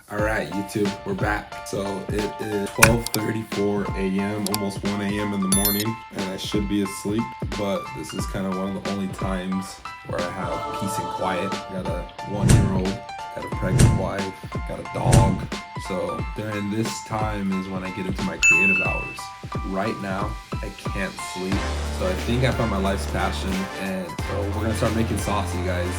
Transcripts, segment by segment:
All right, YouTube, we're back. So it is 12:34 a.m., almost 1 a.m. in the morning, and I should be asleep, but this is kind of one of the only times where I have peace and quiet. Got a 1-year-old, got a pregnant wife, got a dog. So during this time is when I get into my creative hours. Right now, I can't sleep. So I think I found my life's passion, and so we're gonna start making sauce, you guys.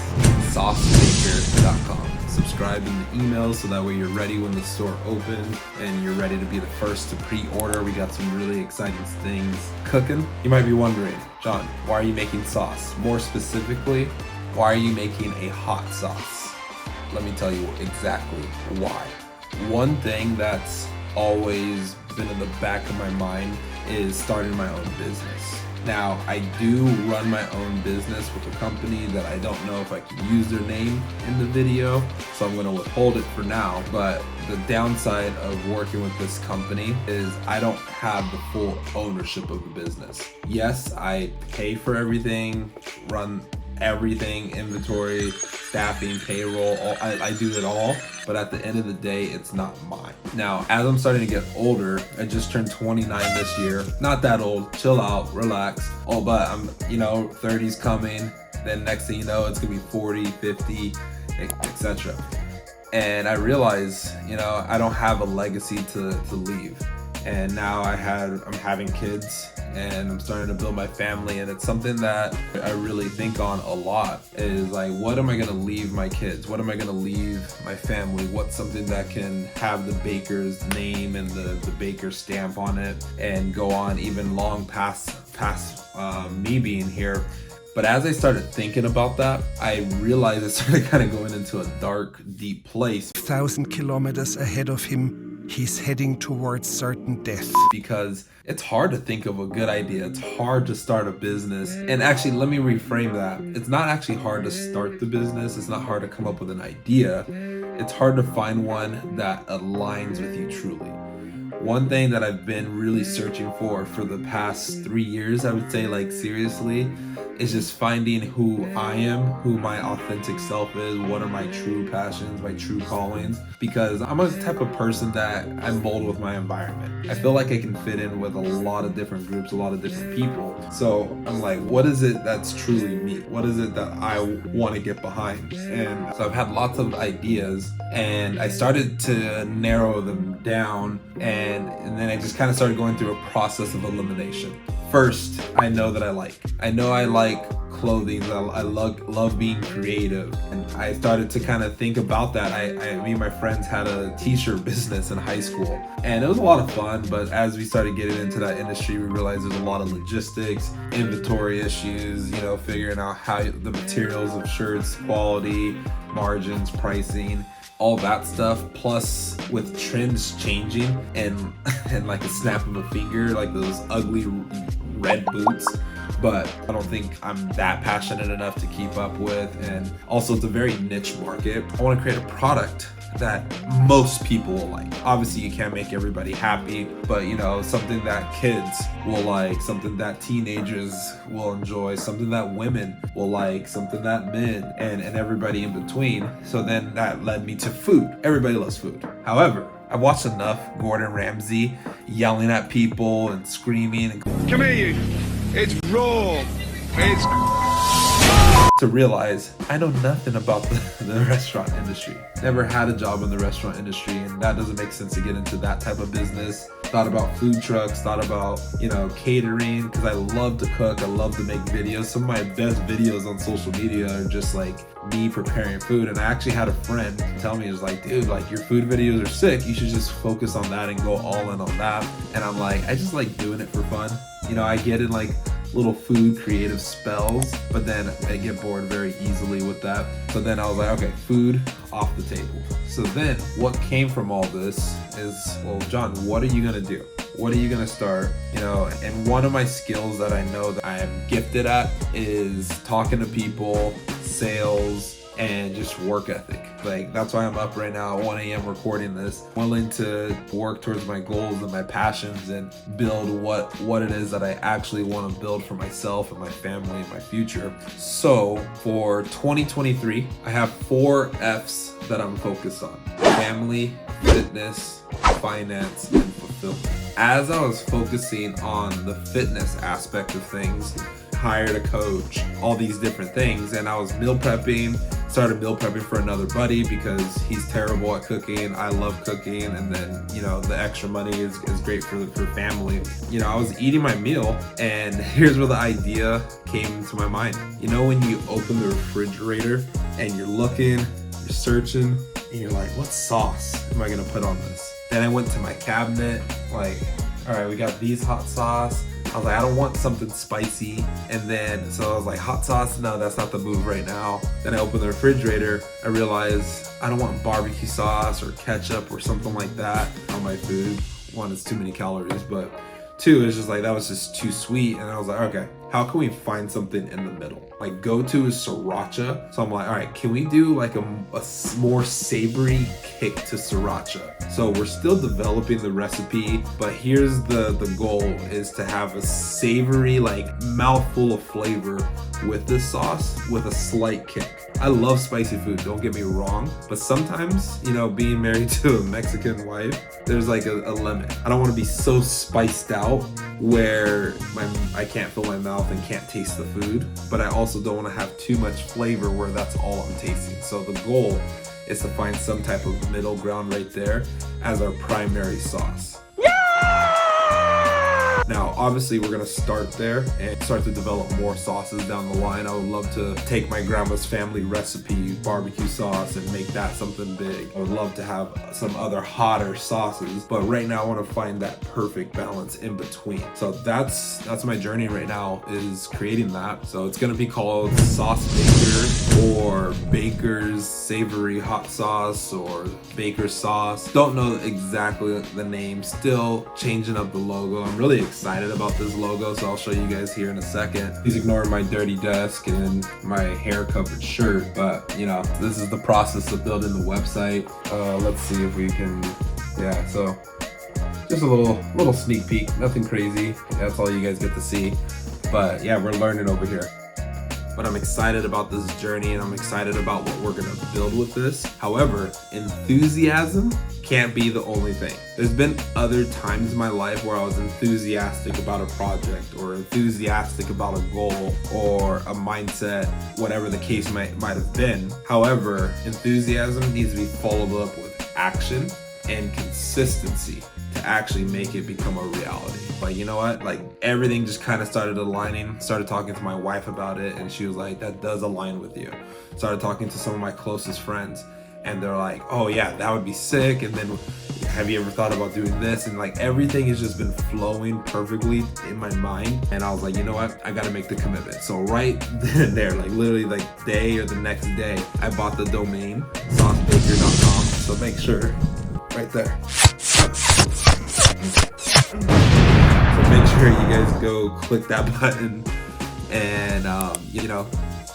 Saucebaker.com. Subscribe in the emails so that way you're ready when the store opens and you're ready to be the first to pre-order. We got some really exciting things cooking. You might be wondering, John, why are you making sauce? More specifically, why are you making a hot sauce? Let me tell you exactly why. One thing that's always been in the back of my mind is starting my own business. Now, I do run my own business with a company that I don't know if I can use their name in the video, so I'm gonna withhold it for now. But the downside of working with this company is I don't have the full ownership of the business. Yes, I pay for everything, run everything, inventory, staffing, payroll, I do it all, but at the end of the day, it's not mine. Now, as I'm starting to get older, I just turned 29 this year. Not that old, chill out, relax. Oh, but I'm, 30's coming, then next thing you know, it's gonna be 40, 50, etc. And I realize, I don't have a legacy to leave. And now I'm having kids and I'm starting to build my family, and it's something that I really think on a lot is like, what am I gonna leave my kids? What am I gonna leave my family? What's something that can have the baker's name and the baker stamp on it and go on even long past me being here? But as I started thinking about that, I realized I started kind of going into a dark, deep place. 1,000 kilometers ahead of him, he's heading towards certain death. Because it's hard to think of a good idea. It's hard to start a business. And actually, let me reframe that. It's not actually hard to start the business. It's not hard to come up with an idea. It's hard to find one that aligns with you truly. One thing that I've been really searching for the past 3 years, I would say, like, seriously, is just finding who I am, who my authentic self is, what are my true passions, my true callings, because I'm a type of person that I mold with my environment. I feel like I can fit in with a lot of different groups, a lot of different people. So I'm like, what is it that's truly me? What is it that I want to get behind? And so I've had lots of ideas, and I started to narrow them down, and then I just kind of started going through a process of elimination. First, I know I like clothing. I love being creative, and I started to kind of think about that. Me and my friends had a t-shirt business in high school, and it was a lot of fun, but as we started getting into that industry, we realized there's a lot of logistics, inventory issues, figuring out how the materials of shirts, quality, margins, pricing, all that stuff. Plus, with trends changing and like a snap of a finger, like those ugly red boots, but I don't think I'm that passionate enough to keep up with. And also, it's a very niche market. I want to create a product that most people will like. Obviously, you can't make everybody happy, but something that kids will like, something that teenagers will enjoy, something that women will like, something that men and everybody in between. So then that led me to food. Everybody loves food. However, I've watched enough Gordon Ramsay yelling at people and screaming and come here, you. It's raw. It's to realize I know nothing about the restaurant industry. Never had a job in the restaurant industry, and that doesn't make sense to get into that type of business. Thought about food trucks, thought about, catering, because I love to cook, I love to make videos. Some of my best videos on social media are just like me preparing food. And I actually had a friend tell me, is like, dude, like, your food videos are sick. You should just focus on that and go all in on that. And I'm like, I just like doing it for fun. I get in like little food creative spells, but then I get bored very easily with that. So then I was like, okay, food off the table. So then what came from all this is, well, John, what are you gonna do? What are you gonna start? And one of my skills that I know that I am gifted at is talking to people, sales, and just work ethic. Like, that's why I'm up right now at 1 a.m. recording this, willing to work towards my goals and my passions and build what it is that I actually want to build for myself and my family and my future. So for 2023, I have 4 F's that I'm focused on: family, fitness, finance, and fulfillment. As I was focusing on the fitness aspect of things, hired a coach, all these different things, and I was started meal prepping for another buddy because he's terrible at cooking. I love cooking, and then, you know, the extra money is great for family. You know, I was eating my meal, and here's where the idea came to my mind. You know, when you open the refrigerator and you're looking, you're searching, and you're like, what sauce am I gonna put on this? Then I went to my cabinet, like, all right, we got these hot sauce. I was like, I don't want something spicy. And then, so I was like, hot sauce? No, that's not the move right now. Then I opened the refrigerator. I realized I don't want barbecue sauce or ketchup or something like that on my food. 1, it's too many calories, but 2, it's just like, that was just too sweet. And I was like, okay, how can we find something in the middle? My go-to is sriracha. So I'm like, all right, can we do like a more savory kick to sriracha? So we're still developing the recipe, but here's the goal is to have a savory, like, mouthful of flavor with this sauce with a slight kick. I love spicy food, don't get me wrong, but sometimes, you know, being married to a Mexican wife, there's like a limit. I don't want to be so spiced out where I can't fill my mouth and can't taste the food, but I also don't want to have too much flavor where that's all I'm tasting. So the goal is to find some type of middle ground right there as our primary sauce. Now, obviously, we're gonna start there and start to develop more sauces down the line. I would love to take my grandma's family recipe, barbecue sauce, and make that something big. I would love to have some other hotter sauces, but right now I wanna find that perfect balance in between. So that's my journey right now, is creating that. So it's gonna be called Sauce Baker, or Baker's Savory Hot Sauce, or Baker's Sauce. Don't know exactly the name, still changing up the logo. I'm really excited about this logo, so I'll show you guys here in a second. Please ignore my dirty desk and my hair covered shirt, but you know, this is the process of building the website. Let's see if we can, yeah, so just a little sneak peek, nothing crazy. That's all you guys get to see, but yeah, we're learning over here. But I'm excited about this journey, and I'm excited about what we're gonna build with this. However, enthusiasm can't be the only thing. There's been other times in my life where I was enthusiastic about a project, or enthusiastic about a goal, or a mindset, whatever the case might have been. However, enthusiasm needs to be followed up with action and consistency to actually make it become a reality. But you know what? Like, everything just kind of started aligning. Started talking to my wife about it, and she was like, that does align with you. Started talking to some of my closest friends, and they're like, oh yeah, that would be sick. And then, have you ever thought about doing this? And like, everything has just been flowing perfectly in my mind. And I was like, you know what? I gotta make the commitment. So right then and there, like literally like day or the next day, I bought the domain, saucebaker.com. So make sure, right there. So make sure you guys go click that button and you know,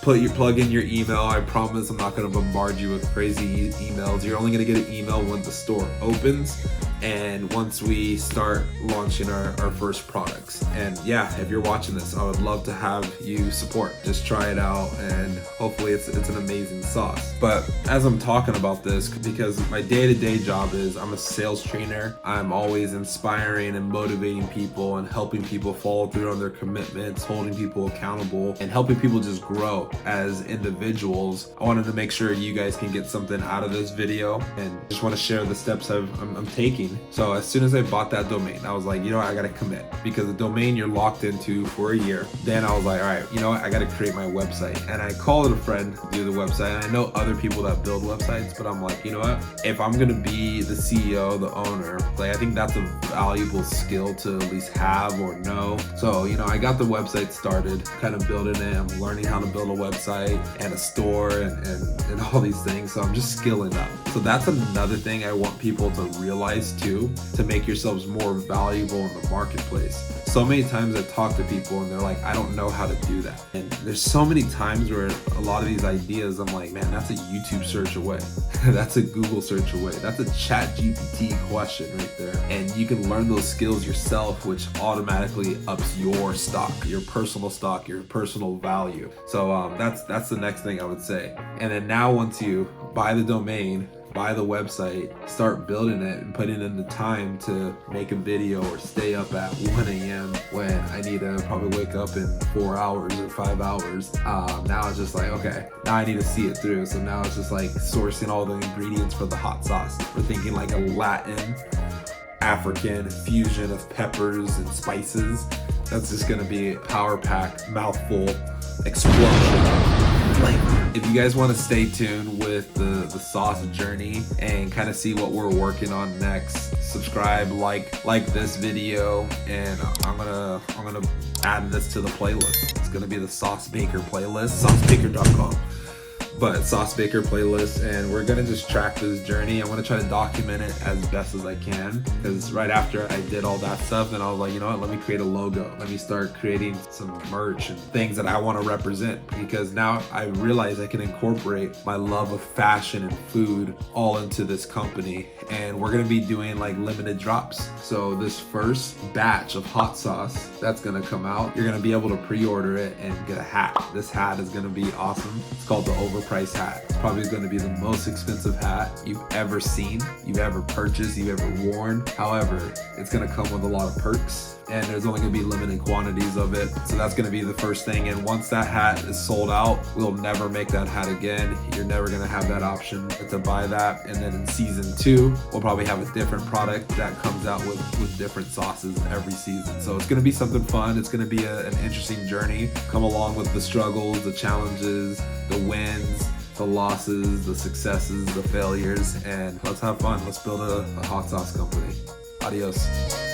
plug in your email. I promise I'm not going to bombard you with crazy emails. You're only going to get an email when the store opens and once we start launching our first products. And yeah, if you're watching this, I would love to have you support. Just try it out, and hopefully it's an amazing sauce. But as I'm talking about this, because my day-to-day job is I'm a sales trainer, I'm always inspiring and motivating people and helping people follow through on their commitments, holding people accountable, and helping people just grow as individuals. I wanted to make sure you guys can get something out of this video, and just want to share the steps I'm taking. So as soon as I bought that domain, I was like, you know what, I gotta commit, because the domain you're locked into for a year. Then I was like, all right, you know what, I gotta create my website. And I called a friend to do the website. And I know other people that build websites, but I'm like, you know what, if I'm gonna be the CEO, the owner, like, I think that's a valuable skill to at least have or know. So, you know, I got the website started, kind of building it. I'm learning how to build a website and a store and all these things. So I'm just skilling up. So that's another thing I want people to realize too to make yourselves more valuable in the marketplace. So many times I talk to people and they're like, I don't know how to do that. And there's so many times where a lot of these ideas, I'm like, man, that's a YouTube search away. That's a Google search away. That's a ChatGPT question right there. And you can learn those skills yourself, which automatically ups your stock, your personal stock, your personal value. So that's the next thing I would say. And then now once you buy the domain, buy the website, start building it and putting in the time to make a video or stay up at 1 a.m. when I need to probably wake up in 4 hours or 5 hours. Now it's just like, okay, now I need to see it through. So now it's just like sourcing all the ingredients for the hot sauce. We're thinking like a Latin, African fusion of peppers and spices. That's just gonna be power pack, mouthful, explosion. Like, if you guys want to stay tuned with the sauce journey and kind of see what we're working on next, subscribe, like this video, and I'm gonna add this to the playlist. It's gonna be the Sauce Baker playlist, saucebaker.com. But Sauce Baker playlist, and we're gonna just track this journey. I want to try to document it as best as I can, because right after I did all that stuff, then I was like, you know what, let me create a logo. Let me start creating some merch and things that I want to represent, because now I realize I can incorporate my love of fashion and food all into this company. And we're gonna be doing like limited drops. So this first batch of hot sauce that's gonna come out, you're gonna be able to pre-order it and get a hat. This hat is gonna be awesome. It's called the Overpriced hat. It's probably gonna be the most expensive hat you've ever seen, you've ever purchased, you've ever worn. However, it's gonna come with a lot of perks, and there's only gonna be limited quantities of it. So that's gonna be the first thing. And once that hat is sold out, we'll never make that hat again. You're never gonna have that option to buy that. And then in season 2, we'll probably have a different product that comes out with different sauces every season. So it's gonna be something fun. It's gonna be an interesting journey. Come along with the struggles, the challenges, the wins, the losses, the successes, the failures, and let's have fun. Let's build a hot sauce company. Adios.